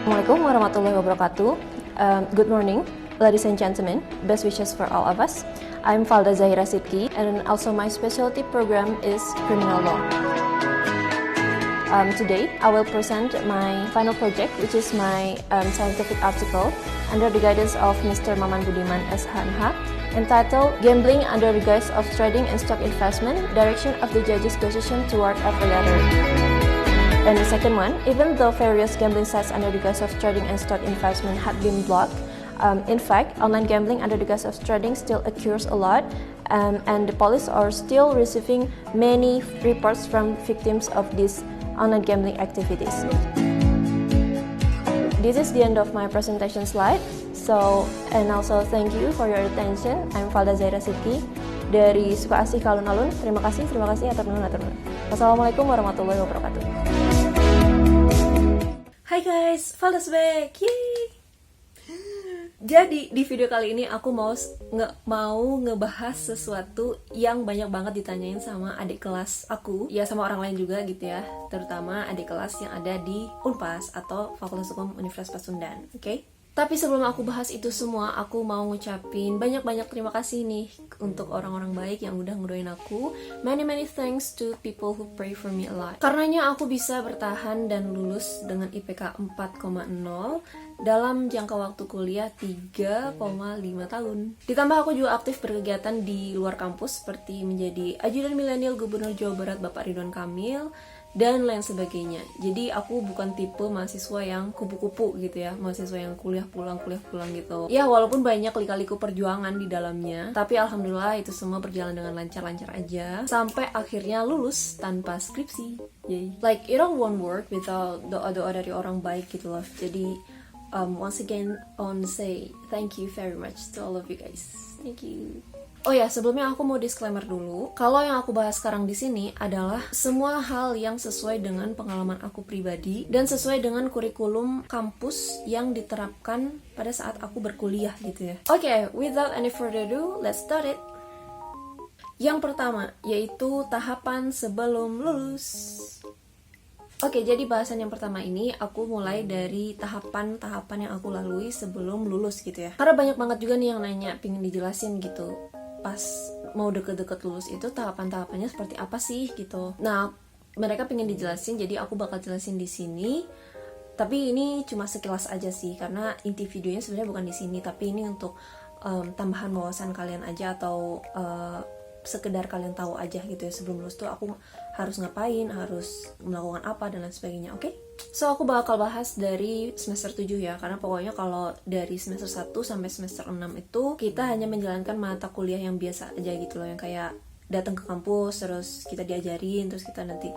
Assalamualaikum warahmatullahi wabarakatuh. Good morning, ladies and gentlemen. Best wishes for all of us. I'm Falda Zahira Sidki, and also my specialty program is criminal law. Today, I will present my final project, which is my scientific article under the guidance of Mr. Maman Budiman SHMH, entitled Gambling Under the Guise of Trading and Stock Investment, Direction of the Judge's Decision Toward Every Letter. And the second one, even though various gambling sites under the guise of trading and stock investment had been blocked, in fact, online gambling under the guise of trading still occurs a lot, and the police are still receiving many reports from victims of these online gambling activities. This is the end of my presentation slide. So, and also thank you for your attention. I'm Falda Zahira Sidki dari Suka Asih Kalun-Alun. Terima kasih atur nuhun. Wassalamualaikum warahmatullahi wabarakatuh. Hai guys, Falda's back. Yay! Jadi di video kali ini aku mau ngebahas sesuatu yang banyak banget ditanyain sama adik kelas aku, ya sama orang lain juga gitu ya, terutama adik kelas yang ada di Unpas atau Fakultas Hukum Universitas Pasundan, oke? Tapi sebelum aku bahas itu semua, aku mau ngucapin banyak-banyak terima kasih nih untuk orang-orang baik yang udah ngedoain aku. Many thanks to people who pray for me a lot. Karenanya aku bisa bertahan dan lulus dengan IPK 4,0 dalam jangka waktu kuliah 3,5 tahun. Ditambah aku juga aktif berkegiatan di luar kampus seperti menjadi ajudan milenial Gubernur Jawa Barat Bapak Ridwan Kamil dan lain sebagainya. Jadi aku bukan tipe mahasiswa yang kupu-kupu gitu ya, mahasiswa yang kuliah pulang gitu. Ya walaupun banyak lika-liku perjuangan di dalamnya, tapi alhamdulillah itu semua berjalan dengan lancar-lancar aja sampai akhirnya lulus tanpa skripsi. Yay. Like it all won't work without doa-doa dari orang baik gitu loh. Jadi once again I want to say thank you very much to all of you guys. Thank you. Oh ya, sebelumnya aku mau disclaimer dulu. Kalau yang aku bahas sekarang di sini adalah semua hal yang sesuai dengan pengalaman aku pribadi dan sesuai dengan kurikulum kampus yang diterapkan pada saat aku berkuliah gitu ya. Oke, without any further ado, let's start it. Yang pertama, yaitu tahapan sebelum lulus. Oke, jadi bahasan yang pertama ini aku mulai dari tahapan-tahapan yang aku lalui sebelum lulus gitu ya. Karena banyak banget juga nih yang nanya, pengen dijelasin gitu. Pas mau deket-deket lulus itu tahapan-tahapannya seperti apa sih gitu. Nah, mereka pengen dijelasin, jadi aku bakal jelasin di sini. Tapi ini cuma sekilas aja sih, karena inti videonya sebenarnya bukan di sini, tapi ini untuk tambahan wawasan kalian aja atau sekedar kalian tahu aja gitu ya, sebelum lulus tuh aku harus ngapain, harus melakukan apa dan lain sebagainya, oke? So aku bakal bahas dari semester 7 ya, karena pokoknya kalau dari semester 1 sampai semester 6 itu kita hanya menjalankan mata kuliah yang biasa aja gitu loh, yang kayak datang ke kampus terus kita diajarin, terus kita nanti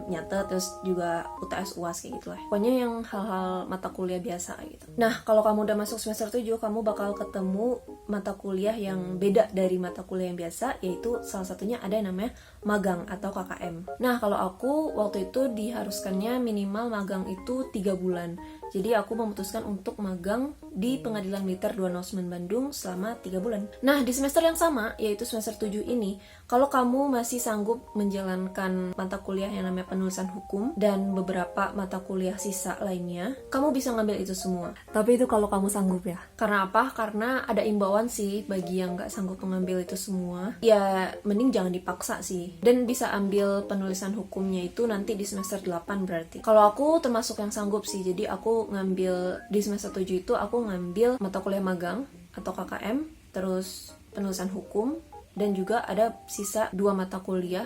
nyatet, terus juga UTS UAS kayak gitu lah. Pokoknya yang hal-hal mata kuliah biasa gitu. Nah, kalau kamu udah masuk semester 7, kamu bakal ketemu mata kuliah yang beda dari mata kuliah yang biasa, yaitu salah satunya ada yang namanya magang atau KKM. Nah, kalau aku waktu itu diharuskannya minimal magang itu 3 bulan. Jadi aku memutuskan untuk magang di Pengadilan Militer 209 Bandung selama 3 bulan. Nah, di semester yang sama, yaitu semester 7 ini, kalau kamu masih sanggup menjalankan mata kuliah yang namanya penulisan hukum dan beberapa mata kuliah sisa lainnya, kamu bisa ngambil itu semua. Tapi itu kalau kamu sanggup ya. Karena apa? Karena ada imbauan sih bagi yang nggak sanggup mengambil itu semua. Ya, mending jangan dipaksa sih. Dan bisa ambil penulisan hukumnya itu nanti di semester 8 berarti. Kalau aku termasuk yang sanggup sih, jadi aku ngambil di semester 7 itu aku ngambil mata kuliah magang atau KKM, terus penulisan hukum, dan juga ada sisa 2 mata kuliah,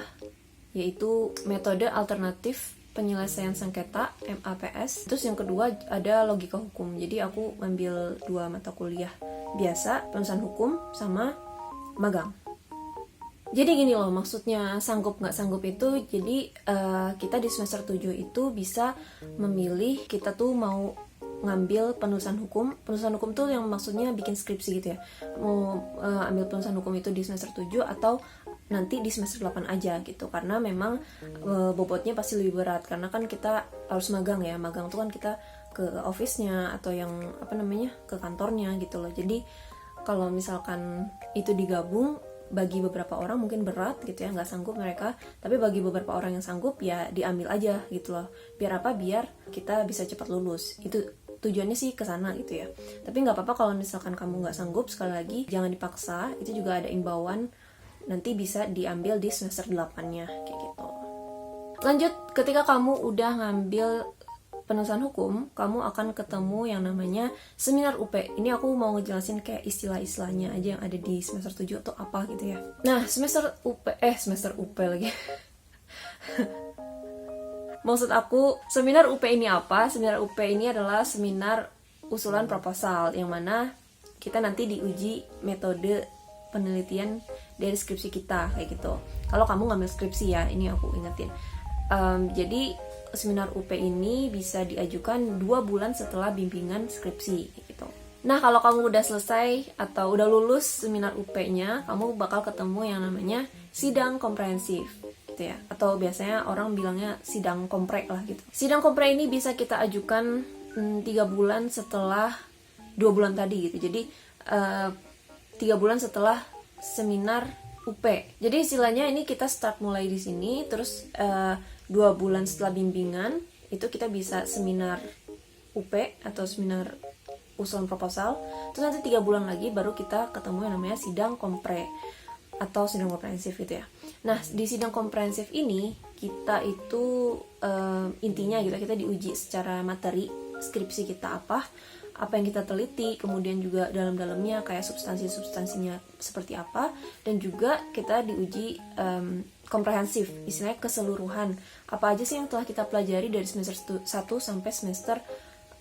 yaitu metode alternatif penyelesaian sengketa MAPS. Terus yang kedua ada logika hukum. Jadi aku ngambil 2 mata kuliah biasa, penulisan hukum sama magang. Jadi gini loh, maksudnya sanggup nggak sanggup itu, jadi kita di semester 7 itu bisa memilih kita tuh mau ngambil penulisan hukum. Penulisan hukum tuh yang maksudnya bikin skripsi gitu ya. Mau ambil penulisan hukum itu di semester 7 atau nanti di semester 8 aja gitu. Karena memang bobotnya pasti lebih berat, karena kan kita harus magang ya. Magang tuh kan kita ke office-nya atau yang ke kantornya gitu loh. Jadi kalau misalkan itu digabung bagi beberapa orang mungkin berat gitu ya, nggak sanggup mereka, tapi bagi beberapa orang yang sanggup ya diambil aja gitu loh. Biar apa? Biar kita bisa cepat lulus. Itu tujuannya sih ke sana gitu ya. Tapi nggak apa-apa kalau misalkan kamu nggak sanggup, sekali lagi jangan dipaksa. Itu juga ada imbauan, nanti bisa diambil di semester 8-nya kayak gitu. Lanjut, ketika kamu udah ngambil penulisan hukum, kamu akan ketemu yang namanya seminar UP. Ini aku mau ngejelasin kayak istilah-istilahnya aja yang ada di semester 7 atau apa gitu ya. Nah, semester UP lagi. Maksud aku, seminar UP ini apa? Seminar UP ini adalah seminar usulan proposal, yang mana kita nanti diuji metode penelitian dari skripsi kita, kayak gitu. Kalau kamu ngambil skripsi ya, ini aku ingetin. Jadi, seminar UP ini bisa diajukan 2 bulan setelah bimbingan skripsi, gitu. Nah, kalau kamu udah selesai atau udah lulus seminar UP-nya, kamu bakal ketemu yang namanya sidang komprehensif. Gitu ya. Atau biasanya orang bilangnya sidang kompre lah gitu. Sidang kompre ini bisa kita ajukan 3 bulan setelah 2 bulan tadi gitu. Jadi 3 bulan setelah seminar UP. Jadi istilahnya ini kita start mulai di sini, terus 2 bulan setelah bimbingan itu kita bisa seminar UP atau seminar usulan proposal. Terus nanti 3 bulan lagi baru kita ketemu yang namanya sidang kompre atau sidang komprehensif gitu ya. Nah, di sidang komprehensif ini kita itu intinya gitu, kita diuji secara materi skripsi kita apa yang kita teliti, kemudian juga dalam-dalamnya kayak substansinya seperti apa, dan juga kita diuji komprehensif, istilahnya keseluruhan. Apa aja sih yang telah kita pelajari dari semester 1 sampai semester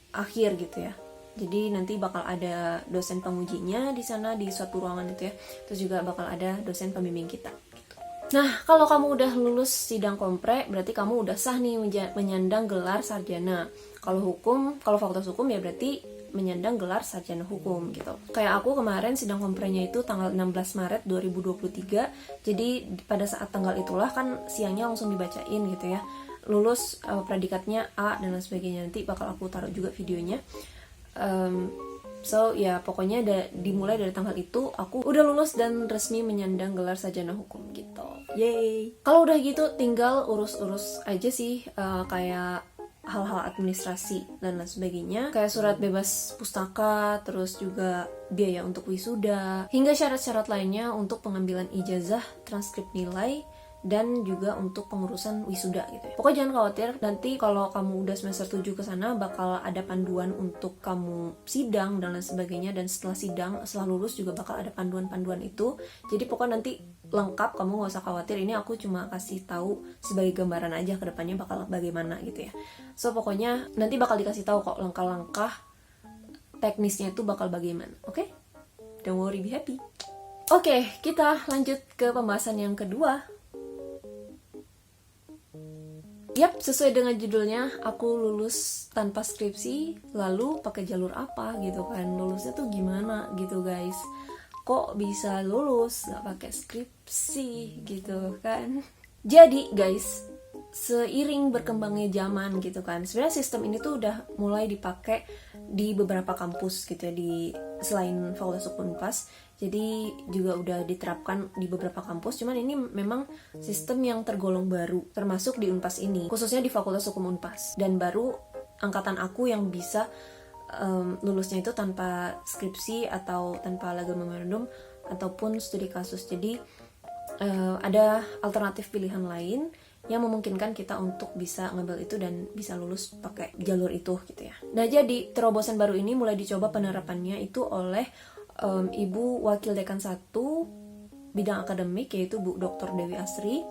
akhir gitu ya. Jadi nanti bakal ada dosen pengujinya di sana di suatu ruangan itu ya. Terus juga bakal ada dosen pembimbing kita gitu. Nah, kalau kamu udah lulus sidang kompre, berarti kamu udah sah nih menyandang gelar sarjana. Kalau fakultas hukum ya berarti menyandang gelar sarjana hukum gitu. Kayak aku kemarin sidang komprenya itu tanggal 16 Maret 2023. Jadi pada saat tanggal itulah kan siangnya langsung dibacain gitu ya. Lulus predikatnya A dan lain sebagainya. Nanti bakal aku taruh juga videonya. So ya pokoknya dimulai dari tanggal itu aku udah lulus dan resmi menyandang gelar sarjana hukum gitu. Yeay. Kalau udah gitu tinggal urus-urus aja sih kayak hal-hal administrasi dan lain sebagainya, kayak surat bebas pustaka, terus juga biaya untuk wisuda, hingga syarat-syarat lainnya untuk pengambilan ijazah, transkrip nilai, dan juga untuk pengurusan wisuda gitu ya. Pokoknya jangan khawatir, nanti kalau kamu udah semester 7 ke sana bakal ada panduan untuk kamu sidang dan lain sebagainya, dan setelah lulus juga bakal ada panduan-panduan itu. Jadi pokoknya nanti lengkap, kamu gak usah khawatir. Ini aku cuma kasih tahu sebagai gambaran aja ke depannya bakal bagaimana gitu ya. So pokoknya nanti bakal dikasih tahu kok langkah-langkah teknisnya itu bakal bagaimana. Oke? Don't worry, be happy. Oke, kita lanjut ke pembahasan yang kedua. Yap, sesuai dengan judulnya, aku lulus tanpa skripsi, lalu pakai jalur apa gitu kan. Lulusnya tuh gimana gitu guys. Kok bisa lulus gak pakai skripsi gitu kan. Jadi guys, seiring berkembangnya zaman gitu kan, sebenarnya sistem ini tuh udah mulai dipakai di beberapa kampus gitu ya, selain Fakultas Hukum Unpas. Jadi juga udah diterapkan di beberapa kampus, cuman ini memang sistem yang tergolong baru, termasuk di Unpas ini, khususnya di Fakultas Hukum Unpas. Dan baru angkatan aku yang bisa lulusnya itu tanpa skripsi atau tanpa legam memorandum ataupun studi kasus. Jadi ada alternatif pilihan lain yang memungkinkan kita untuk bisa ngambil itu dan bisa lulus pakai jalur itu gitu ya. Nah, jadi terobosan baru ini mulai dicoba penerapannya itu oleh Ibu Wakil Dekan 1 bidang akademik, yaitu Bu Dr. Dewi Asri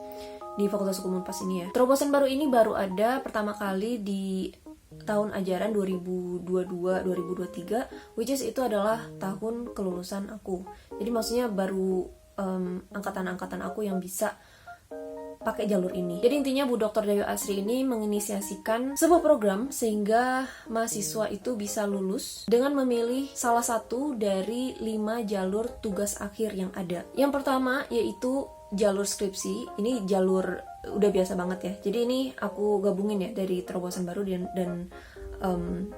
di Fakultas Hukum Unpas ini ya. Terobosan baru ini baru ada pertama kali di tahun ajaran 2022-2023, which is itu adalah tahun kelulusan aku. Jadi maksudnya baru angkatan-angkatan aku yang bisa pakai jalur ini. Jadi intinya Bu Dr. Dewi Asri ini menginisiasikan sebuah program sehingga mahasiswa itu bisa lulus dengan memilih salah satu dari 5 jalur tugas akhir yang ada. Yang pertama yaitu jalur skripsi. Ini jalur udah biasa banget ya. Jadi ini aku gabungin ya dari terobosan baru dan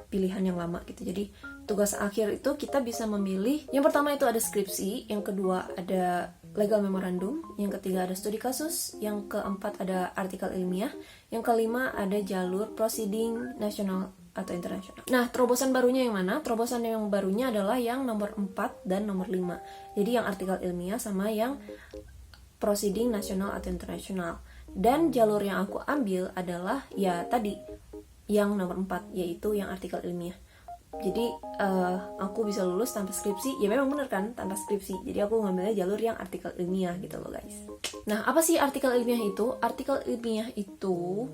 pilihan yang lama gitu. Jadi tugas akhir itu kita bisa memilih, yang pertama itu ada skripsi, yang kedua ada legal memorandum, yang ketiga ada studi kasus, yang keempat ada artikel ilmiah, yang kelima ada jalur proceeding nasional atau internasional. Nah, terobosan barunya yang mana? Terobosan yang barunya adalah yang nomor 4 dan nomor 5. Jadi yang artikel ilmiah sama yang proceeding nasional atau internasional. Dan jalur yang aku ambil adalah ya tadi yang nomor 4, yaitu yang artikel ilmiah. Jadi aku bisa lulus tanpa skripsi. Ya memang bener kan, tanpa skripsi. Jadi aku ngambilnya jalur yang artikel ilmiah gitu loh guys. Nah, apa sih artikel ilmiah itu? Artikel ilmiah itu,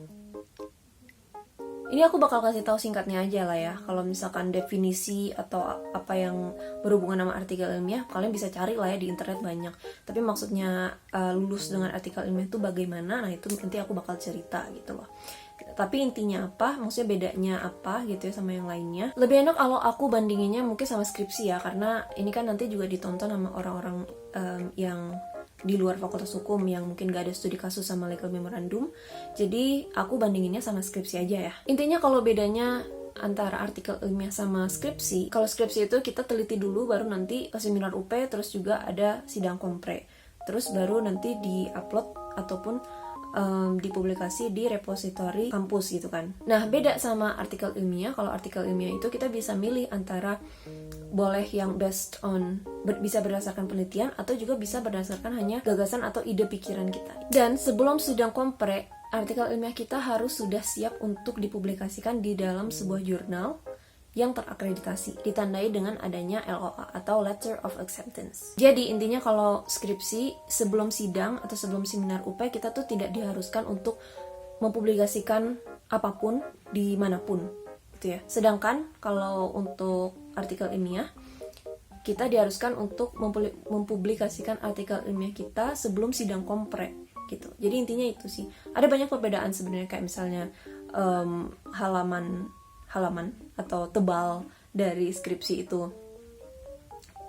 ini aku bakal kasih tahu singkatnya aja lah ya. Kalau misalkan definisi atau apa yang berhubungan sama artikel ilmiah, kalian bisa cari lah ya di internet banyak. Tapi maksudnya lulus dengan artikel ilmiah itu bagaimana? Nah, itu nanti aku bakal cerita gitu loh. Tapi intinya apa, maksudnya bedanya apa gitu ya sama yang lainnya. Lebih enak kalau aku bandinginnya mungkin sama skripsi ya, karena ini kan nanti juga ditonton sama orang-orang yang di luar fakultas hukum yang mungkin gak ada studi kasus sama legal memorandum. Jadi aku bandinginnya sama skripsi aja ya. Intinya kalau bedanya antara artikel ilmiah sama skripsi, kalau skripsi itu kita teliti dulu, baru nanti ke seminar UP, terus juga ada sidang kompre, terus baru nanti di-upload ataupun dipublikasi di repositori kampus gitu kan. Nah, beda sama artikel ilmiah. Kalau artikel ilmiah itu kita bisa milih antara boleh yang bisa berdasarkan penelitian atau juga bisa berdasarkan hanya gagasan atau ide pikiran kita. Dan sebelum sidang kompre, artikel ilmiah kita harus sudah siap untuk dipublikasikan di dalam sebuah jurnal yang terakreditasi, ditandai dengan adanya LOA atau Letter of Acceptance. Jadi intinya kalau skripsi, sebelum sidang atau sebelum seminar UP, kita tuh tidak diharuskan untuk mempublikasikan apapun dimanapun gitu ya. Sedangkan kalau untuk artikel ilmiah, kita diharuskan untuk mempublikasikan artikel ilmiah kita sebelum sidang kompre gitu. Jadi intinya itu sih. Ada banyak perbedaan sebenarnya, kayak misalnya halaman atau tebal dari skripsi itu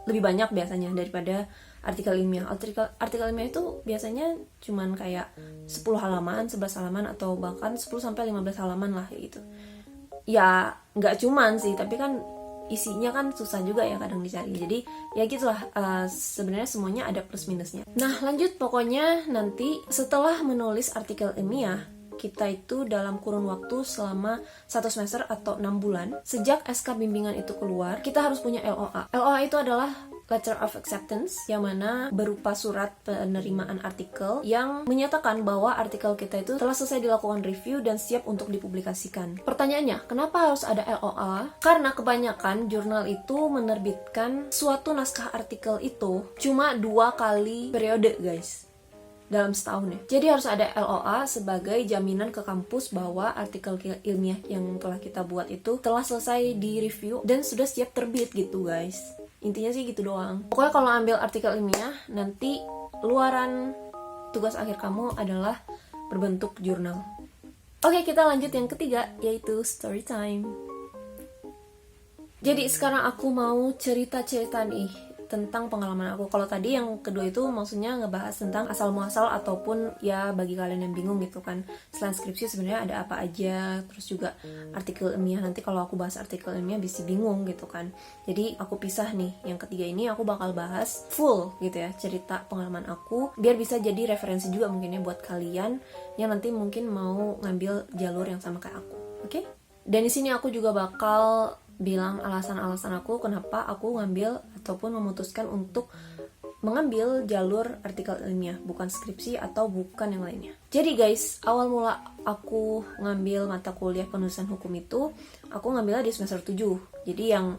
lebih banyak biasanya daripada artikel ilmiah. Artikel ilmiah itu biasanya cuman kayak 10 halaman, 11 halaman atau bahkan 10 sampai 15 halaman lah gitu. Ya, nggak cuman sih, tapi kan isinya kan susah juga ya kadang dicari. Jadi ya gitulah, sebenarnya semuanya ada plus minusnya. Nah, lanjut, pokoknya nanti setelah menulis artikel ilmiah, kita itu dalam kurun waktu selama 1 semester atau 6 bulan sejak SK bimbingan itu keluar, kita harus punya LOA. LOA itu adalah Letter of Acceptance, yang mana berupa surat penerimaan artikel yang menyatakan bahwa artikel kita itu telah selesai dilakukan review dan siap untuk dipublikasikan. Pertanyaannya, kenapa harus ada LOA? Karena kebanyakan jurnal itu menerbitkan suatu naskah artikel itu cuma 2 kali periode guys, dalam setahun ya. Jadi harus ada LOA sebagai jaminan ke kampus bahwa artikel ilmiah yang telah kita buat itu telah selesai di review dan sudah siap terbit gitu guys. Intinya sih gitu doang. Pokoknya kalau ambil artikel ilmiah, nanti luaran tugas akhir kamu adalah berbentuk jurnal. Oke, kita lanjut yang ketiga, yaitu story time. Jadi sekarang aku mau cerita-cerita nih tentang pengalaman aku. Kalau tadi yang kedua itu maksudnya ngebahas tentang asal muasal ataupun ya bagi kalian yang bingung gitu kan, selain skripsi sebenarnya ada apa aja, terus juga artikel ilmiah. Nanti kalau aku bahas artikel ilmiah bisa bingung gitu kan. Jadi aku pisah nih, yang ketiga ini aku bakal bahas full gitu ya, cerita pengalaman aku biar bisa jadi referensi juga mungkin ya buat kalian yang nanti mungkin mau ngambil jalur yang sama kayak aku. Oke? Dan di sini aku juga bakal bilang alasan-alasan aku kenapa aku ngambil ataupun memutuskan untuk mengambil jalur artikel ilmiah, bukan skripsi atau bukan yang lainnya. Jadi guys, awal mula aku ngambil mata kuliah penulisan hukum itu, aku ngambilnya di semester 7. Jadi yang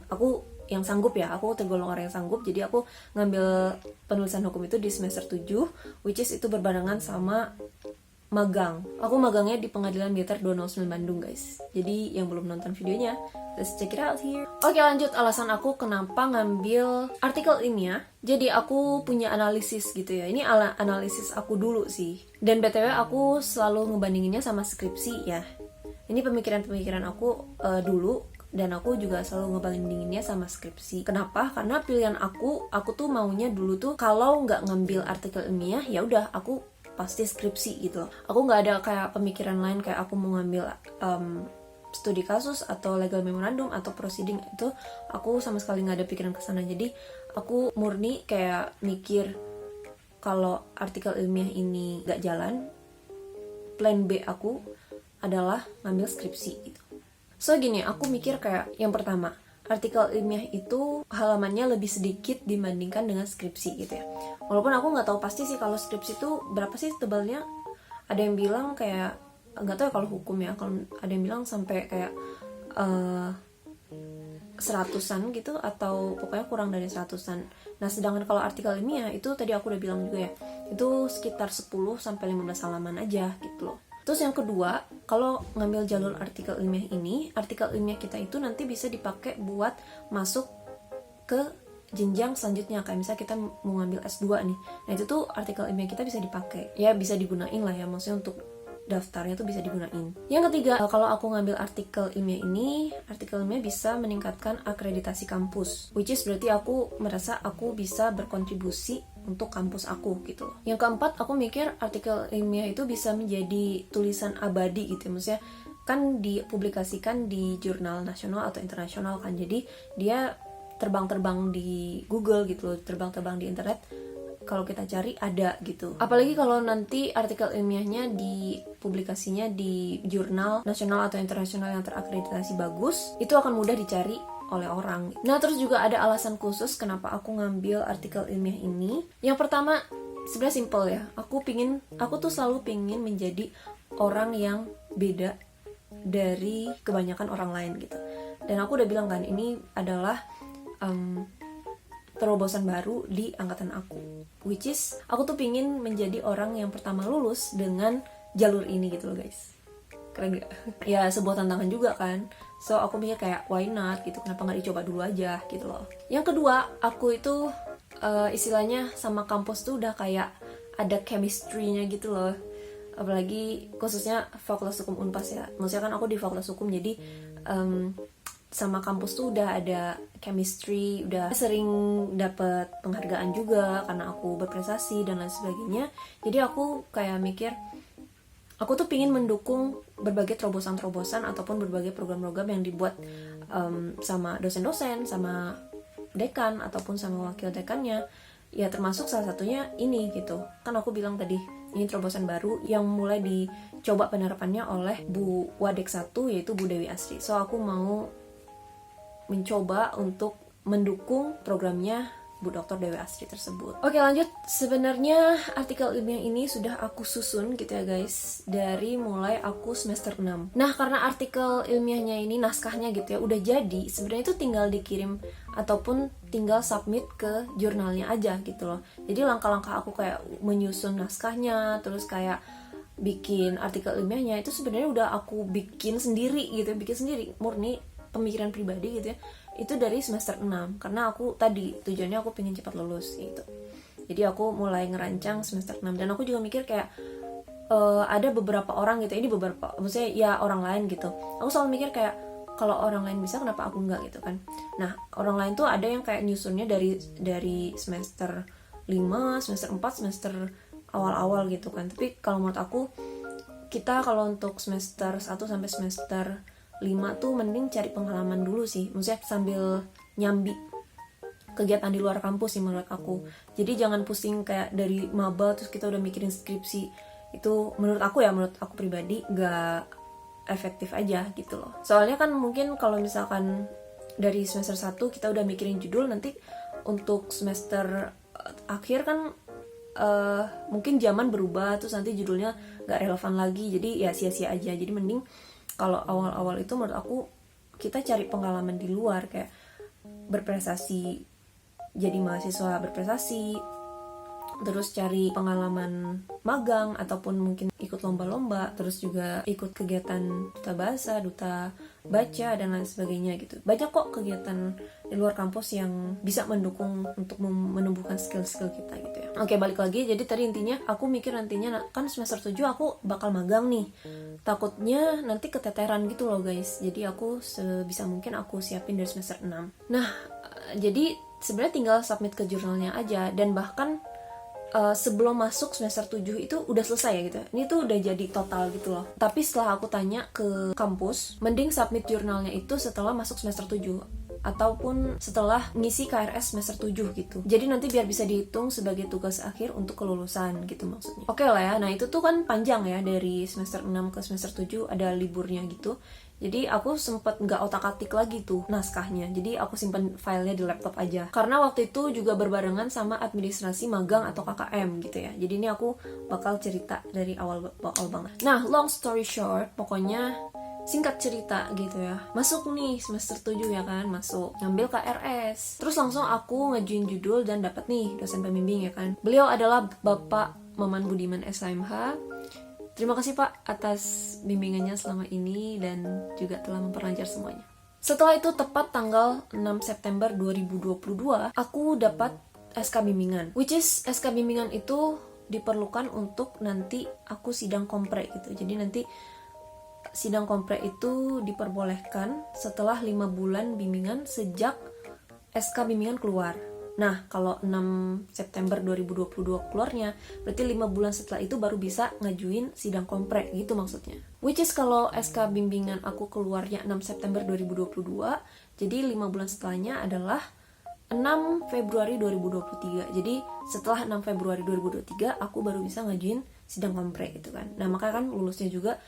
sanggup ya, aku tergolong orang yang sanggup, jadi aku ngambil penulisan hukum itu di semester 7, which is itu berbarengan sama magang. Aku magangnya di Pengadilan Militer 209 Bandung guys. Jadi yang belum nonton videonya, let's check it out here. Oke, lanjut, alasan aku kenapa ngambil artikel ilmiah. Jadi aku punya analisis gitu ya. Ini analisis aku dulu sih. Dan BTW aku selalu ngebandinginnya sama skripsi ya. Ini pemikiran-pemikiran aku dulu, dan aku juga selalu ngebandinginnya sama skripsi. Kenapa? Karena pilihan aku tuh maunya dulu tuh kalau nggak ngambil artikel ilmiah, ya udah aku pasti skripsi gitu. Aku nggak ada kayak pemikiran lain kayak aku mau ngambil studi kasus atau legal memorandum atau proceeding, itu aku sama sekali nggak ada pikiran kesana. Jadi aku murni kayak mikir kalau artikel ilmiah ini gak jalan, plan B aku adalah ngambil skripsi gitu. So gini, aku mikir kayak yang pertama, artikel ilmiah itu halamannya lebih sedikit dibandingkan dengan skripsi gitu ya. Walaupun aku nggak tahu pasti sih kalau skripsi itu berapa sih tebalnya. Ada yang bilang kayak, nggak tahu ya kalau hukum ya, kalau ada yang bilang sampai kayak 100-an gitu, atau pokoknya kurang dari 100-an. Nah sedangkan kalau artikel ilmiah itu tadi aku udah bilang juga ya, itu sekitar 10-15 halaman aja gitu loh. Terus yang kedua, kalau ngambil jalur artikel ilmiah ini, artikel ilmiah kita itu nanti bisa dipakai buat masuk ke jenjang selanjutnya. Kayak misalnya kita mau ngambil S2 nih, nah itu tuh artikel ilmiah kita bisa dipakai. Ya bisa digunain lah ya, maksudnya untuk daftarnya tuh bisa digunain. Yang ketiga, kalau aku ngambil artikel ilmiah ini, artikel ilmiah bisa meningkatkan akreditasi kampus, which is berarti aku merasa aku bisa berkontribusi untuk kampus aku gitu loh. Yang keempat, aku mikir artikel ilmiah itu bisa menjadi tulisan abadi gitu ya. Maksudnya kan dipublikasikan di jurnal nasional atau internasional kan, jadi dia terbang-terbang di Google gitu loh, terbang-terbang di internet. Kalau kita cari ada gitu. Apalagi kalau nanti artikel ilmiahnya dipublikasinya di jurnal nasional atau internasional yang terakreditasi bagus, itu akan mudah dicari oleh orang. Nah terus juga ada alasan khusus kenapa aku ngambil artikel ilmiah ini. Yang pertama sebenarnya simple ya. Aku tuh selalu pingin menjadi orang yang beda dari kebanyakan orang lain gitu. Dan aku udah bilang kan, ini adalah terobosan baru di angkatan aku, which is aku tuh pingin menjadi orang yang pertama lulus dengan jalur ini gitu loh guys. Keren gak? Ya sebuah tantangan juga kan. So aku mikir kayak why not gitu, kenapa gak dicoba dulu aja gitu loh. Yang kedua, aku itu istilahnya sama kampus tuh udah kayak ada chemistry-nya gitu loh. Apalagi khususnya Fakultas Hukum Unpas ya. Maksudnya kan aku di Fakultas Hukum, jadi sama kampus tuh udah ada chemistry, udah sering dapet penghargaan juga karena aku berprestasi dan lain sebagainya. Jadi aku kayak mikir, aku tuh pingin mendukung berbagai terobosan-terobosan ataupun berbagai program-program yang dibuat sama dosen-dosen, sama dekan ataupun sama wakil dekannya. Ya termasuk salah satunya ini gitu. Kan aku bilang tadi, ini terobosan baru yang mulai dicoba penerapannya oleh Bu Wadek 1, yaitu Bu Dewi Asri. So aku mau mencoba untuk mendukung programnya Bu Dr. Dewi Asri tersebut. Oke lanjut, sebenarnya artikel ilmiah ini sudah aku susun gitu ya guys, dari mulai aku semester 6. Nah karena artikel ilmiahnya ini, naskahnya gitu ya, udah jadi, sebenarnya itu tinggal dikirim ataupun tinggal submit ke jurnalnya aja gitu loh. Jadi langkah-langkah aku kayak menyusun naskahnya, terus kayak bikin artikel ilmiahnya, itu sebenarnya udah aku bikin sendiri gitu, bikin sendiri, murni pemikiran pribadi gitu ya. Itu dari semester 6 karena aku tadi tujuannya aku pengen cepat lulus gitu. Jadi aku mulai ngerancang semester 6 dan aku juga mikir kayak ada beberapa orang gitu, ini beberapa maksudnya ya orang lain gitu. Aku selalu mikir kayak kalau orang lain bisa kenapa aku enggak gitu kan. Nah, orang lain tuh ada yang kayak nyusunnya dari semester 5, semester 4, semester awal-awal gitu kan. Tapi kalau menurut aku, kita kalau untuk semester 1 sampai semester 5 tuh mending cari pengalaman dulu sih. Maksudnya sambil nyambi kegiatan di luar kampus sih menurut aku. Jadi jangan pusing kayak dari maba terus kita udah mikirin skripsi. Itu menurut aku ya, menurut aku pribadi gak efektif aja gitu loh. Soalnya kan mungkin kalau misalkan dari semester 1 kita udah mikirin judul, nanti untuk semester akhir kan mungkin zaman berubah, terus nanti judulnya gak relevan lagi, jadi ya sia-sia aja. Jadi mending kalau awal-awal itu menurut aku kita cari pengalaman di luar, kayak berprestasi, jadi mahasiswa berprestasi, terus cari pengalaman magang ataupun mungkin ikut lomba-lomba, terus juga ikut kegiatan duta bahasa, duta baca dan lain sebagainya gitu. Banyak kok kegiatan di luar kampus yang bisa mendukung untuk menumbuhkan skill-skill kita gitu ya. Oke, balik lagi. Jadi tadi intinya aku mikir nantinya kan semester 7 aku bakal magang nih. Takutnya nanti keteteran gitu loh guys. Jadi aku sebisa mungkin aku siapin dari semester 6. Nah, jadi sebenarnya tinggal submit ke jurnalnya aja, dan bahkan sebelum masuk semester 7 itu udah selesai ya gitu. Ini tuh udah jadi total gitu loh. Tapi setelah aku tanya ke kampus, mending submit jurnalnya itu setelah masuk semester 7 ataupun setelah ngisi KRS semester 7 gitu. Jadi nanti biar bisa dihitung sebagai tugas akhir untuk kelulusan gitu maksudnya. Oke lah ya, nah itu tuh kan panjang ya, dari semester 6 ke semester 7 ada liburnya gitu. Jadi aku sempet nggak otak-atik lagi tuh naskahnya. Jadi aku simpen filenya di laptop aja. Karena waktu itu juga berbarengan sama administrasi magang atau KKM gitu ya. Jadi ini aku bakal cerita dari awal banget. Nah, long story short, pokoknya singkat cerita gitu ya, masuk nih semester 7 ya kan, masuk ngambil KRS, terus langsung aku ngajuin judul dan dapat nih dosen pembimbing ya kan. Beliau adalah Bapak Maman Budiman SHMH. Terima kasih Pak atas bimbingannya selama ini dan juga telah memperlancar semuanya. Setelah itu tepat tanggal 6 September 2022 aku dapat SK bimbingan, which is SK bimbingan itu diperlukan untuk nanti aku sidang kompre gitu. Jadi nanti sidang kompre itu diperbolehkan setelah 5 bulan bimbingan sejak SK bimbingan keluar. Nah, kalau 6 September 2022 keluarnya, berarti 5 bulan setelah itu baru bisa ngajuin sidang kompre gitu maksudnya. Which is kalau SK bimbingan aku keluarnya 6 September 2022, jadi 5 bulan setelahnya adalah 6 Februari 2023. Jadi setelah 6 Februari 2023 aku baru bisa ngajuin sidang kompre gitu kan. Nah, makanya kan lulusnya juga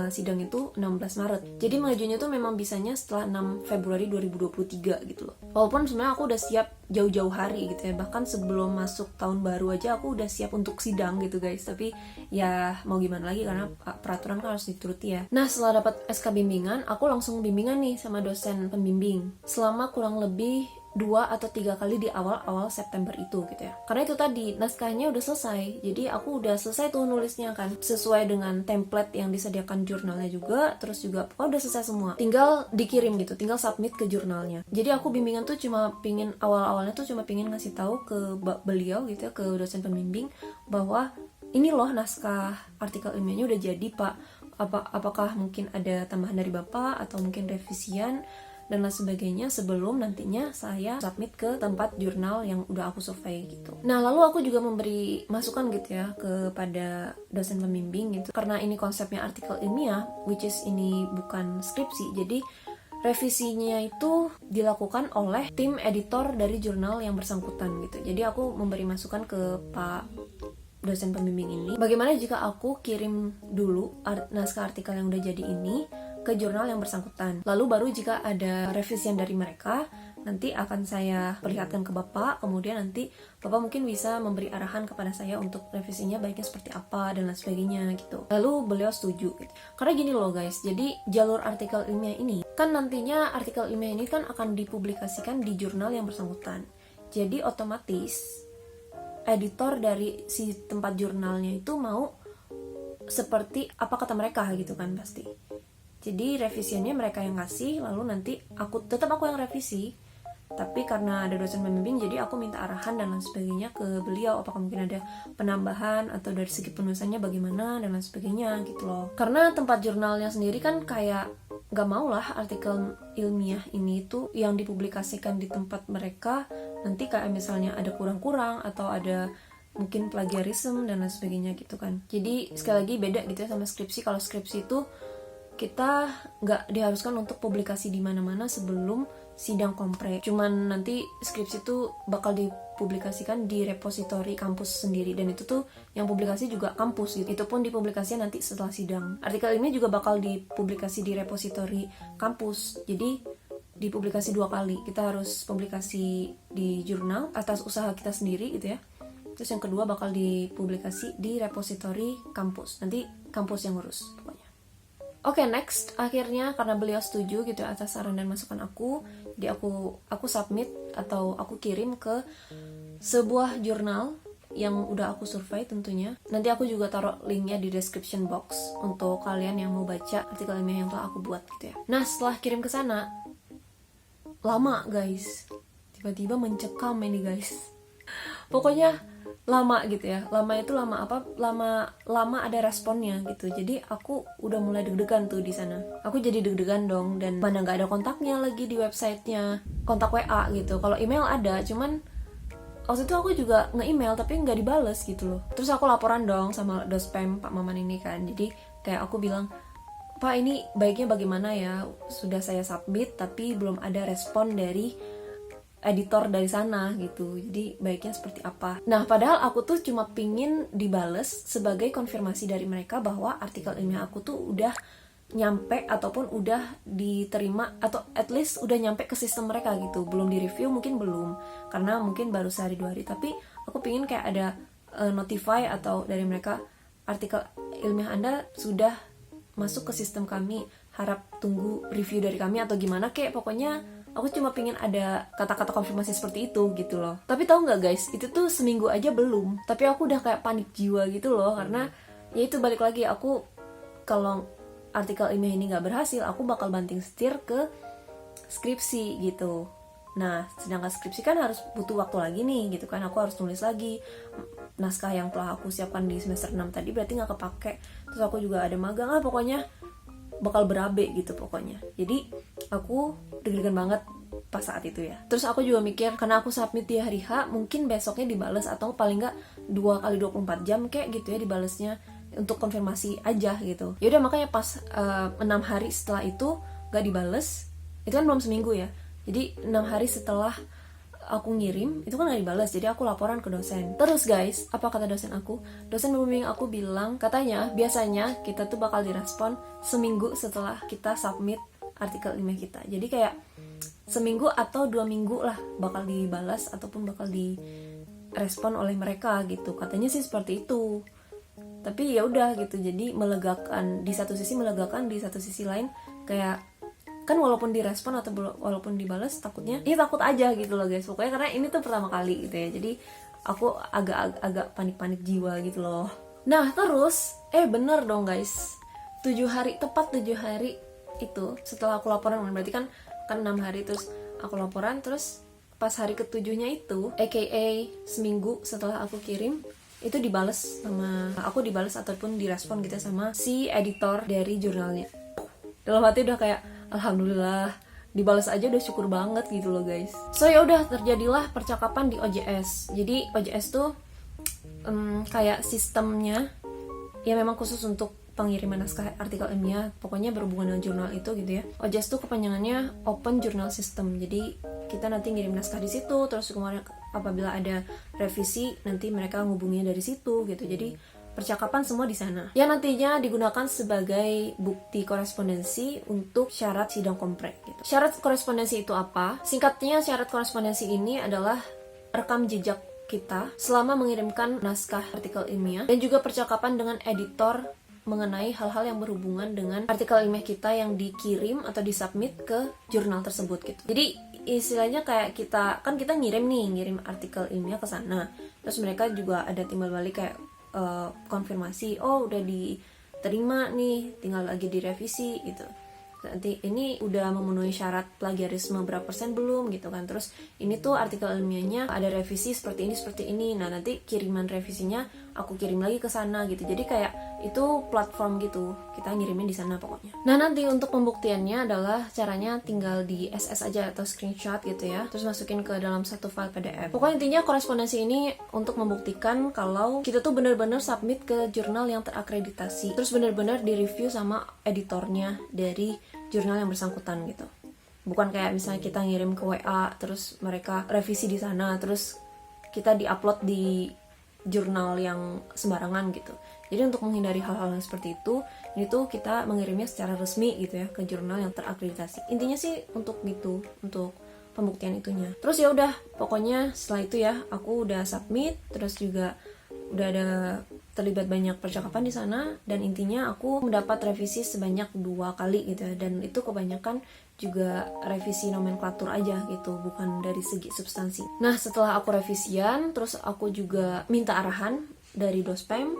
sidang itu 16 Maret. Jadi mengajunya tuh memang bisanya setelah 6 Februari 2023 gitu loh. Walaupun sebenarnya aku udah siap jauh-jauh hari gitu ya. Bahkan sebelum masuk tahun baru aja aku udah siap untuk sidang gitu guys. Tapi ya mau gimana lagi karena peraturan kan harus dituruti ya. Nah, setelah dapat SK bimbingan, aku langsung bimbingan nih sama dosen pembimbing. Selama kurang lebih 2 atau 3 kali di awal-awal September itu gitu ya. Karena itu tadi naskahnya udah selesai. Jadi aku udah selesai tuh nulisnya kan, sesuai dengan template yang disediakan jurnalnya juga. Terus juga udah selesai semua. Tinggal dikirim gitu, tinggal submit ke jurnalnya. Jadi aku bimbingan tuh cuma pingin awal-awalnya tuh cuma pingin ngasih tahu ke beliau gitu ya, ke dosen pembimbing bahwa ini loh naskah artikel ilmiahnya udah jadi Pak. Apakah mungkin ada tambahan dari Bapak atau mungkin revisian dan lain sebagainya sebelum nantinya saya submit ke tempat jurnal yang udah aku survei gitu. Nah, lalu aku juga memberi masukan gitu ya kepada dosen pembimbing gitu. Karena ini konsepnya artikel ilmiah, which is ini bukan skripsi, jadi revisinya itu dilakukan oleh tim editor dari jurnal yang bersangkutan gitu. Jadi aku memberi masukan ke Pak dosen pembimbing ini, bagaimana jika aku kirim dulu naskah artikel yang udah jadi ini ke jurnal yang bersangkutan. Lalu baru jika ada revisian dari mereka, nanti akan saya perlihatkan ke Bapak, kemudian nanti Bapak mungkin bisa memberi arahan kepada saya untuk revisinya baiknya seperti apa dan lain sebagainya gitu. Lalu beliau setuju gitu. Karena gini loh guys, jadi jalur artikel ilmiah ini, kan nantinya artikel ilmiah ini kan akan dipublikasikan di jurnal yang bersangkutan. Jadi otomatis editor dari si tempat jurnalnya itu mau seperti apa kata mereka gitu kan pasti. Jadi revisiannya mereka yang ngasih, lalu nanti tetap aku yang revisi. Tapi karena ada dosen pembimbing, jadi aku minta arahan dan lain sebagainya ke beliau. Apakah mungkin ada penambahan atau dari segi penulisannya bagaimana dan lain sebagainya gitu loh. Karena tempat jurnalnya sendiri kan kayak gak mau lah artikel ilmiah ini tuh yang dipublikasikan di tempat mereka nanti kayak misalnya ada kurang-kurang atau ada mungkin plagiarisme dan lain sebagainya gitu kan. Jadi sekali lagi beda gitu ya sama skripsi. Kalau skripsi itu kita nggak diharuskan untuk publikasi di mana-mana sebelum sidang kompre. Cuman nanti skripsi itu bakal dipublikasikan di repositori kampus sendiri, dan itu tuh yang publikasi juga kampus gitu. Itu pun dipublikasikan nanti setelah sidang. Artikel ini juga bakal dipublikasi di repositori kampus. Jadi dipublikasi 2 kali. Kita harus publikasi di jurnal atas usaha kita sendiri gitu ya. Terus yang kedua bakal dipublikasi di repositori kampus. Nanti kampus yang ngurus pokoknya. Oke, next, akhirnya karena beliau setuju gitu atas saran dan masukan aku, jadi aku submit atau aku kirim ke sebuah jurnal yang udah aku survei tentunya. Nanti aku juga taruh linknya di description box untuk kalian yang mau baca artikel ilmiah yang telah aku buat gitu ya. Nah, setelah kirim ke sana, lama guys, tiba-tiba mencekam ini guys. Pokoknya lama gitu ya. Lama itu lama apa? Lama ada responnya gitu. Jadi aku udah mulai deg-degan tuh di sana. Aku jadi deg-degan dong, dan mana nggak ada kontaknya lagi di websitenya, kontak WA gitu. Kalau email ada, cuman waktu itu aku juga nge-email tapi nggak dibales gitu loh. Terus aku laporan dong sama dospem Pak Maman ini kan. Jadi kayak aku bilang, Pak ini baiknya bagaimana ya, sudah saya submit tapi belum ada respon dari editor dari sana gitu, jadi baiknya seperti apa. Nah padahal aku tuh cuma pingin dibales sebagai konfirmasi dari mereka bahwa artikel ilmiah aku tuh udah nyampe ataupun udah diterima atau at least udah nyampe ke sistem mereka gitu. Belum di review mungkin belum, karena mungkin baru sehari 2 hari, tapi aku pingin kayak ada notify atau dari mereka, artikel ilmiah Anda sudah masuk ke sistem kami, harap tunggu review dari kami atau gimana, kayak pokoknya aku cuma pingin ada kata-kata konfirmasi seperti itu gitu loh. Tapi tahu nggak guys, itu tuh seminggu aja belum, tapi aku udah kayak panik jiwa gitu loh, karena ya itu balik lagi, aku kalau artikel ilmiah ini nggak berhasil, aku bakal banting setir ke skripsi gitu. Nah sedangkan skripsi kan harus butuh waktu lagi nih gitu kan, aku harus nulis lagi naskah yang telah aku siapkan di semester 6 tadi, berarti nggak kepake. Terus aku juga ada magang lah, pokoknya bakal berabe gitu pokoknya. Jadi aku deg-degan banget pas saat itu ya. Terus aku juga mikir, karena aku submit di hari H, mungkin besoknya dibales atau paling nggak 2 kali 24 jam kayak gitu ya dibalesnya, untuk konfirmasi aja gitu. Ya udah makanya pas 6 hari setelah itu nggak dibales, itu kan belum seminggu ya. Jadi 6 hari setelah aku ngirim itu kan gak dibales, jadi aku laporan ke dosen. Terus guys, apa kata dosen aku? Dosen pembimbing aku bilang, katanya biasanya kita tuh bakal direspon seminggu setelah kita submit artikel ilmiah kita. Jadi kayak seminggu atau 2 minggu lah bakal dibalas ataupun bakal direspon oleh mereka gitu. Katanya sih seperti itu. Tapi ya udah gitu, jadi melegakan, di satu sisi melegakan, di satu sisi lain kayak kan walaupun direspon atau walaupun dibalas, takutnya ya takut aja gitu loh guys. Pokoknya karena ini tuh pertama kali gitu ya, jadi aku agak panik-panik jiwa gitu loh. Nah terus bener dong guys, 7 hari, tepat 7 hari itu setelah aku laporan, berarti kan 6 hari, terus aku laporan, terus pas hari ketujuhnya itu aka seminggu setelah aku kirim, itu dibales sama aku, dibales ataupun direspon gitu sama si editor dari jurnalnya. Dalam hati udah kayak alhamdulillah, dibalas aja udah syukur banget gitu loh guys. So ya udah, terjadilah percakapan di OJS. Jadi OJS tuh kayak sistemnya ya memang khusus untuk pengiriman naskah artikel ilmiah, pokoknya berhubungan dengan jurnal itu gitu ya. OJS tuh kepanjangannya Open Journal System. Jadi kita nanti ngirim naskah di situ, terus kemudian apabila ada revisi nanti mereka ngubunginya dari situ gitu. Jadi percakapan semua di sana, yang nantinya digunakan sebagai bukti korespondensi untuk syarat sidang kompre gitu. Syarat korespondensi itu apa? Singkatnya, syarat korespondensi ini adalah rekam jejak kita selama mengirimkan naskah artikel ilmiah, dan juga percakapan dengan editor mengenai hal-hal yang berhubungan dengan artikel ilmiah kita yang dikirim atau disubmit ke jurnal tersebut gitu. Jadi istilahnya kayak kita ngirim artikel ilmiah ke sana, terus mereka juga ada timbal balik kayak konfirmasi, oh udah diterima nih, tinggal lagi direvisi gitu. Nanti ini udah memenuhi syarat plagiarisme berapa persen belum gitu kan. Terus ini tuh artikel ilmiahnya ada revisi seperti ini. Nah nanti kiriman revisinya aku kirim lagi ke sana gitu. Jadi kayak itu platform gitu, kita ngirimin di sana pokoknya. Nah nanti untuk pembuktiannya adalah caranya tinggal di SS aja atau screenshot gitu ya, terus masukin ke dalam satu file PDF. Pokoknya intinya korespondensi ini untuk membuktikan kalau kita tuh bener-bener submit ke jurnal yang terakreditasi, terus bener-bener direview sama editornya dari jurnal yang bersangkutan gitu. Bukan kayak misalnya kita ngirim ke WA terus mereka revisi di sana, terus kita diupload di jurnal yang sembarangan gitu. Jadi untuk menghindari hal-hal yang seperti itu, ini tuh kita mengirimnya secara resmi gitu ya ke jurnal yang terakreditasi. Intinya sih untuk gitu, untuk pembuktian itunya. Terus ya udah, pokoknya setelah itu ya aku udah submit, terus juga udah ada terlibat banyak percakapan di sana, dan intinya aku mendapat revisi sebanyak 2 kali gitu ya, dan itu kebanyakan juga revisi nomenklatur aja gitu, bukan dari segi substansi. Nah setelah aku revisian, terus aku juga minta arahan dari dospem.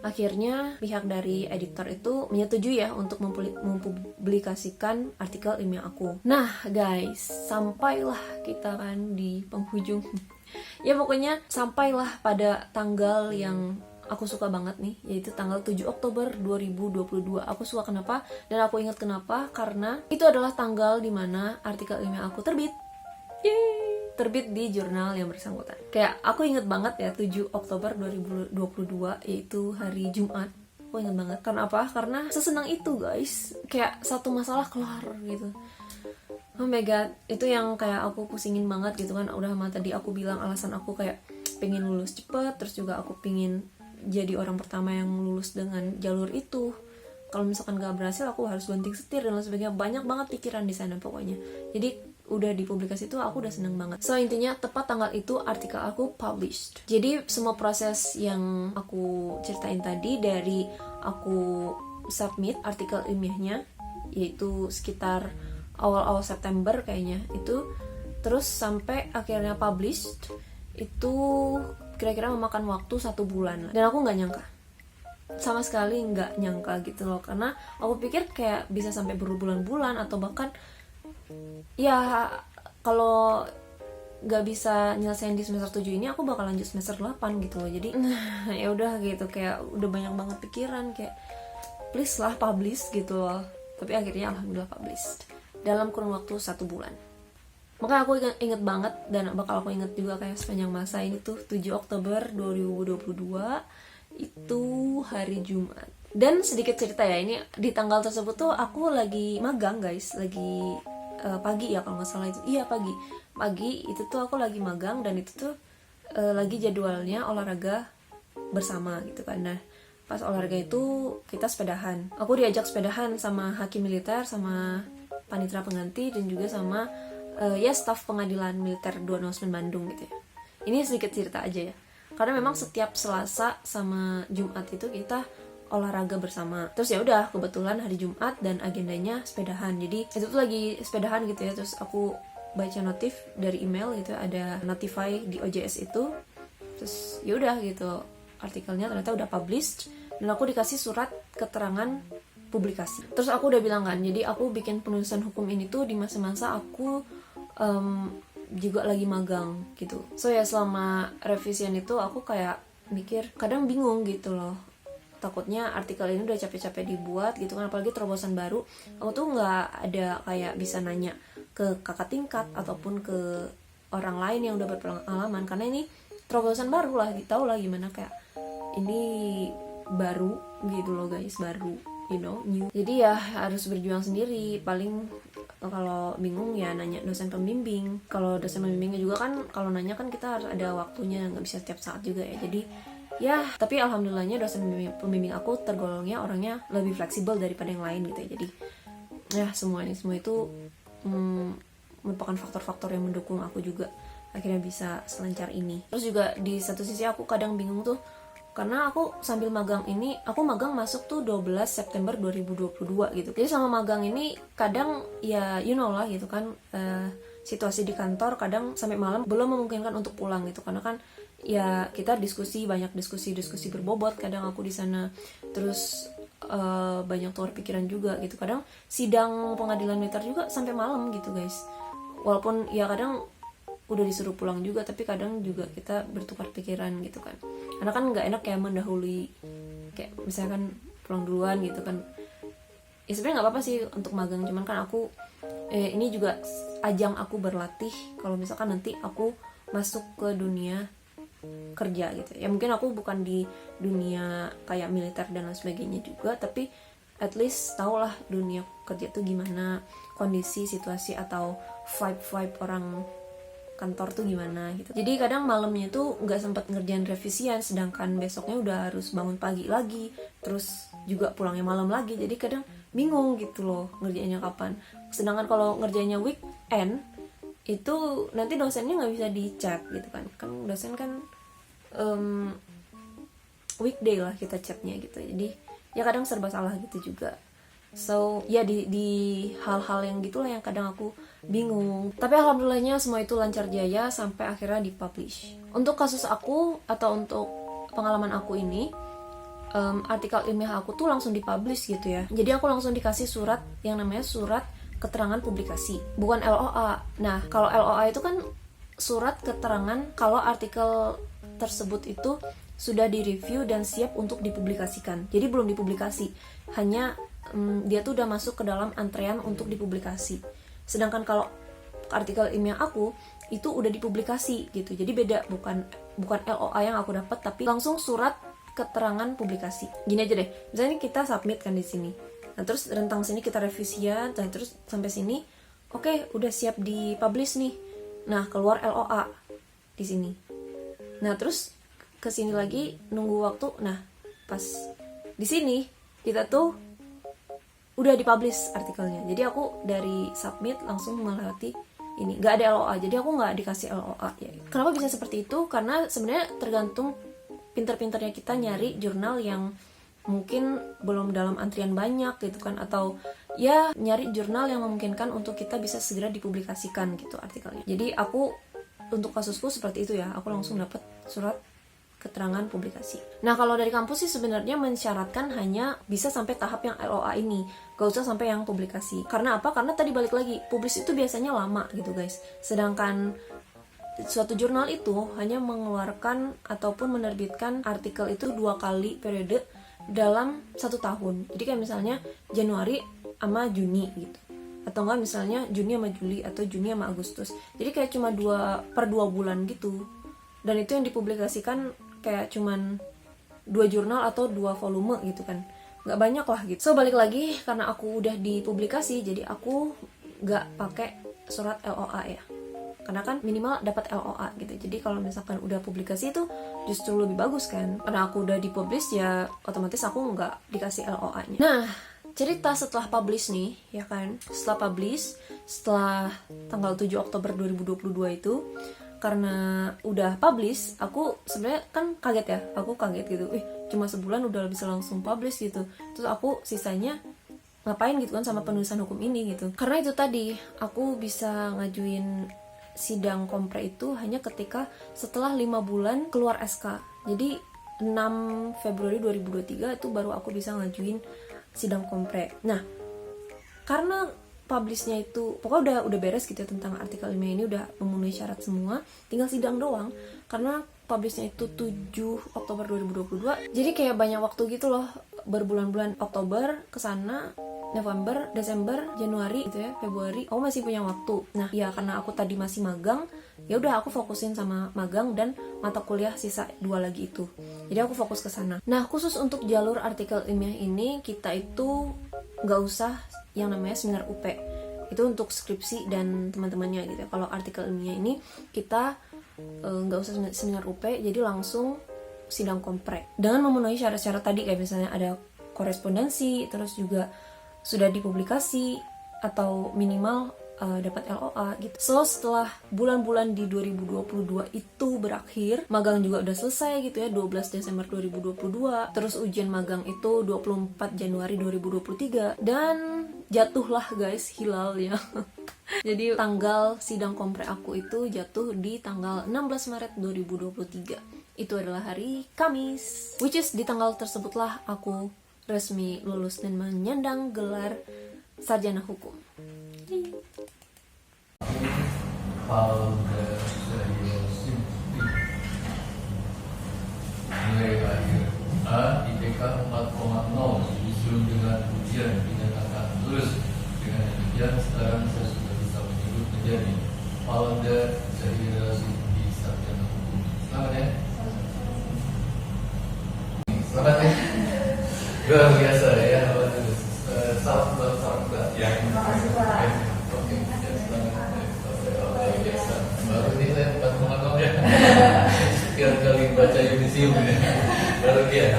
Akhirnya pihak dari editor itu menyetujui ya untuk mempublikasikan artikel ilmiah aku. Nah guys, sampailah kita kan di penghujung. Ya pokoknya sampailah pada tanggal yang aku suka banget nih, yaitu tanggal 7 Oktober 2022. Aku suka kenapa? Dan aku ingat kenapa, karena itu adalah tanggal dimana artikel ilmiah aku terbit. Yeay! terbit di jurnal yang bersangkutan. Kayak aku inget banget ya 7 Oktober 2022 yaitu hari Jumat. Aku inget banget. Karena apa? Karena sesenang itu guys. Kayak satu masalah kelar gitu. Oh my god, itu yang kayak aku pusingin banget gitu kan. Udah sama tadi aku bilang alasan aku kayak pengen lulus cepet, terus juga aku pengen jadi orang pertama yang lulus dengan jalur itu. Kalau misalkan gak berhasil aku harus banting setir dan lain sebagainya. Banyak banget pikiran di sana pokoknya. Jadi udah di publikasi itu aku udah seneng banget. So intinya tepat tanggal itu artikel aku published. Jadi semua proses yang aku ceritain tadi dari aku submit artikel ilmiahnya, yaitu sekitar awal-awal September kayaknya itu, terus sampai akhirnya published itu kira-kira memakan waktu 1 bulan. Dan aku nggak nyangka, sama sekali nggak nyangka gitu loh, karena aku pikir kayak bisa sampai berbulan-bulan atau bahkan ya kalau nggak bisa nyelesain di semester 7 ini aku bakal lanjut semester 8 gitu loh. Jadi ya udah gitu, kayak udah banyak banget pikiran kayak please lah publish gitu loh. Tapi akhirnya alhamdulillah published dalam kurun waktu 1 bulan. Makanya aku inget banget dan bakal aku inget juga kayak sepanjang masa ini tuh 7 Oktober 2022 itu hari Jumat. Dan sedikit cerita ya, ini di tanggal tersebut tuh aku lagi magang guys, lagi pagi ya kalau nggak salah itu, iya pagi itu tuh aku lagi magang dan itu tuh lagi jadwalnya olahraga bersama gitu kan. Nah pas olahraga itu kita sepedahan, aku diajak sepedahan sama hakim militer, sama panitera pengganti dan juga sama ya staf pengadilan militer 209 Bandung gitu ya. Ini sedikit cerita aja ya, karena memang setiap Selasa sama Jumat itu kita olahraga bersama. Terus ya udah kebetulan hari Jumat dan agendanya sepedahan. Jadi itu tuh lagi sepedahan gitu ya. Terus aku baca notif dari email gitu, ada notify di OJS itu. Terus ya udah gitu, artikelnya ternyata udah published dan aku dikasih surat keterangan publikasi. Terus aku udah bilang kan, jadi aku bikin penulisan hukum ini tuh di masa-masa aku juga lagi magang gitu. So ya selama revisian itu aku kayak mikir, kadang bingung gitu loh. Takutnya artikel ini udah capek-capek dibuat gitu kan, apalagi terobosan baru. Aku tuh nggak ada kayak bisa nanya ke kakak tingkat ataupun ke orang lain yang udah berpengalaman, karena ini terobosan baru lah, tau lah gimana kayak ini baru gitu loh guys, baru you know, new. Jadi ya harus berjuang sendiri. Paling kalau bingung ya nanya dosen pembimbing. Kalau dosen pembimbingnya juga kan kalau nanya kan kita harus ada waktunya, nggak bisa setiap saat juga ya. Jadi ya, tapi alhamdulillahnya dosen pembimbing aku tergolongnya orangnya lebih fleksibel daripada yang lain gitu ya. Jadi ya semua itu merupakan faktor-faktor yang mendukung aku juga akhirnya bisa selancar ini. Terus juga di satu sisi aku kadang bingung tuh, karena aku sambil magang ini, aku magang masuk tuh 12 September 2022 gitu. Jadi sama magang ini kadang ya you know lah gitu kan, situasi di kantor kadang sampai malam belum memungkinkan untuk pulang gitu, karena kan ya kita banyak diskusi berbobot kadang aku di sana. Terus banyak tukar pikiran juga gitu. Kadang sidang pengadilan militer juga sampai malam gitu guys. Walaupun ya kadang udah disuruh pulang juga, tapi kadang juga kita bertukar pikiran gitu kan. Karena kan nggak enak ya mendahului, kayak misalkan pulang duluan gitu kan. Ya sebenarnya nggak apa-apa sih untuk magang, cuman kan aku ini juga ajang aku berlatih kalau misalkan nanti aku masuk ke dunia kerja gitu ya. Mungkin aku bukan di dunia kayak militer dan lain sebagainya juga, tapi at least tau lah dunia kerja tuh gimana, kondisi, situasi atau vibe orang kantor tuh gimana gitu. Jadi kadang malamnya tuh nggak sempat ngerjain revisian, sedangkan besoknya udah harus bangun pagi lagi, terus juga pulangnya malam lagi. Jadi kadang bingung gitu loh ngerjainnya kapan. Sedangkan kalau ngerjainnya weekend itu nanti dosennya nggak bisa di chat gitu kan dosen kan weekday lah kita chatnya gitu. Jadi ya kadang serba salah gitu juga. So ya di hal-hal yang gitulah yang kadang aku bingung. Tapi alhamdulillahnya semua itu lancar jaya sampai akhirnya dipublish. Untuk kasus aku atau untuk pengalaman aku ini, artikel ilmiah aku tuh langsung dipublish gitu ya. Jadi aku langsung dikasih surat yang namanya surat keterangan publikasi, bukan LOA. Nah kalau LOA itu kan surat keterangan kalau artikel tersebut itu sudah direview dan siap untuk dipublikasikan. Jadi belum dipublikasi, hanya dia tuh udah masuk ke dalam antrean untuk dipublikasi. Sedangkan kalau artikel ilmiah aku itu udah dipublikasi gitu. Jadi beda, bukan LOA yang aku dapat, tapi langsung surat keterangan publikasi. Gini aja deh, misalnya kita submit kan di sini. Nah, terus rentang sini kita revisian, dan terus sampai sini, oke, udah siap di-publish nih. Nah, keluar LOA di sini. Nah, terus ke sini lagi nunggu waktu. Nah, pas di sini kita tuh udah dipublish artikelnya. Jadi aku dari submit langsung melewati ini, nggak ada LOA, jadi aku nggak dikasih LOA ya. Kenapa bisa seperti itu? Karena sebenarnya tergantung pinter-pinternya kita nyari jurnal yang mungkin belum dalam antrian banyak gitu kan, atau ya nyari jurnal yang memungkinkan untuk kita bisa segera dipublikasikan gitu artikelnya. Jadi aku untuk kasusku seperti itu ya, aku langsung dapat surat keterangan publikasi. Nah, kalau dari kampus sih sebenarnya mensyaratkan hanya bisa sampai tahap yang LOA ini, gak usah sampai yang publikasi. Karena apa? Karena tadi balik lagi, publish itu biasanya lama gitu guys. Sedangkan suatu jurnal itu hanya mengeluarkan ataupun menerbitkan artikel itu 2 kali periode dalam 1 tahun. Jadi kayak misalnya Januari sama Juni gitu, atau enggak misalnya Juni sama Juli, atau Juni sama Agustus. Jadi kayak cuma 2 bulan gitu. Dan itu yang dipublikasikan kayak cuman 2 jurnal atau 2 volume gitu kan, nggak banyak lah gitu. So balik lagi, karena aku udah dipublikasi, jadi aku nggak pakai surat LOA ya, karena kan minimal dapat LOA gitu. Jadi kalau misalkan udah publikasi itu justru lebih bagus kan, karena aku udah dipublish ya otomatis aku nggak dikasih LOA-nya. Nah, cerita setelah publish nih ya kan, setelah tanggal 7 Oktober 2022 itu, karena udah publish, aku sebenarnya kan kaget ya, aku kaget gitu, cuma sebulan udah bisa langsung publish gitu. Terus aku sisanya ngapain gitu kan sama penulisan hukum ini gitu. Karena itu tadi, aku bisa ngajuin sidang kompre itu hanya ketika setelah 5 bulan keluar SK. Jadi 6 Februari 2023 itu baru aku bisa ngajuin sidang kompre. Nah, karena publishnya itu pokoknya udah beres gitu ya, tentang artikel ilmiah ini udah memenuhi syarat semua, tinggal sidang doang. Karena publishnya itu 7 Oktober 2022, jadi kayak banyak waktu gitu loh, berbulan-bulan. Oktober kesana, November, Desember, Januari gitu ya, Februari aku masih punya waktu. Nah ya, karena aku tadi masih magang, ya udah aku fokusin sama magang dan mata kuliah sisa 2 lagi itu, jadi aku fokus ke sana. Nah, khusus untuk jalur artikel ilmiah ini, kita itu nggak usah yang namanya seminar UP, itu untuk skripsi dan teman-temannya gitu ya. Kalau artikel ilmiah ini kita nggak usah seminar UP, jadi langsung sidang kompre dengan memenuhi syarat-syarat tadi, kayak misalnya ada korespondensi, terus juga sudah dipublikasi, atau minimal dapat LOA gitu. So setelah bulan-bulan di 2022 itu berakhir, magang juga udah selesai gitu ya, 12 Desember 2022. Terus ujian magang itu 24 Januari 2023, dan jatuhlah guys hilalnya. Jadi tanggal sidang kompre aku itu jatuh di tanggal 16 Maret 2023. Itu adalah hari Kamis, which is di tanggal tersebutlah aku resmi lulus dan menyandang gelar sarjana hukum. Nilai akhir A IPK 4,0 disusun dengan ujian dinyatakan lulus. Dengan demikian sekarang saya sudah bisa menyebut menjadi founder Zahira Siddiqi sarjana hukum. Selamat ya. Selamat ya. Luar biasa ya. Salam buat yang oke, biasa. Baru ini saya bukan pengakom ya. Sekian kali baca Yudisium ya. Baru dia.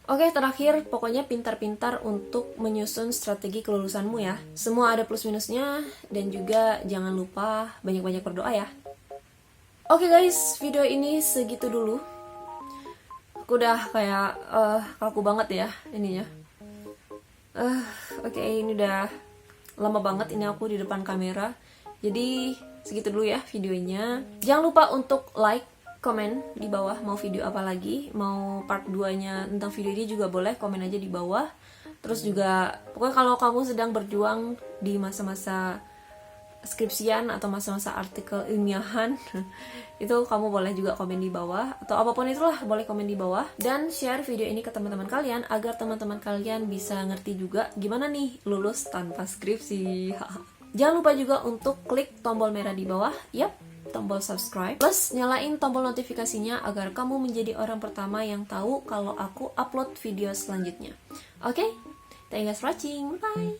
Oke, terakhir pokoknya pintar-pintar untuk menyusun strategi kelulusanmu ya. Semua ada plus minusnya, dan juga jangan lupa banyak-banyak berdoa ya. Oke guys, video ini segitu dulu. Aku udah kayak kaku banget ya ininya. Oke, ini udah lama banget ini aku di depan kamera. Jadi segitu dulu ya videonya. Jangan lupa untuk like, komen di bawah mau video apa lagi, mau part 2-nya tentang video ini juga boleh, komen aja di bawah. Terus juga pokoknya kalau kamu sedang berjuang di masa-masa skripsian atau masa-masa artikel ilmiahan itu kamu boleh juga komen di bawah, atau apapun itulah boleh komen di bawah, dan share video ini ke teman-teman kalian agar teman-teman kalian bisa ngerti juga gimana nih lulus tanpa skripsi. Jangan lupa juga untuk klik tombol merah di bawah, tombol subscribe, plus nyalain tombol notifikasinya agar kamu menjadi orang pertama yang tahu kalau aku upload video selanjutnya. Oke? Thank you guys for watching. Bye.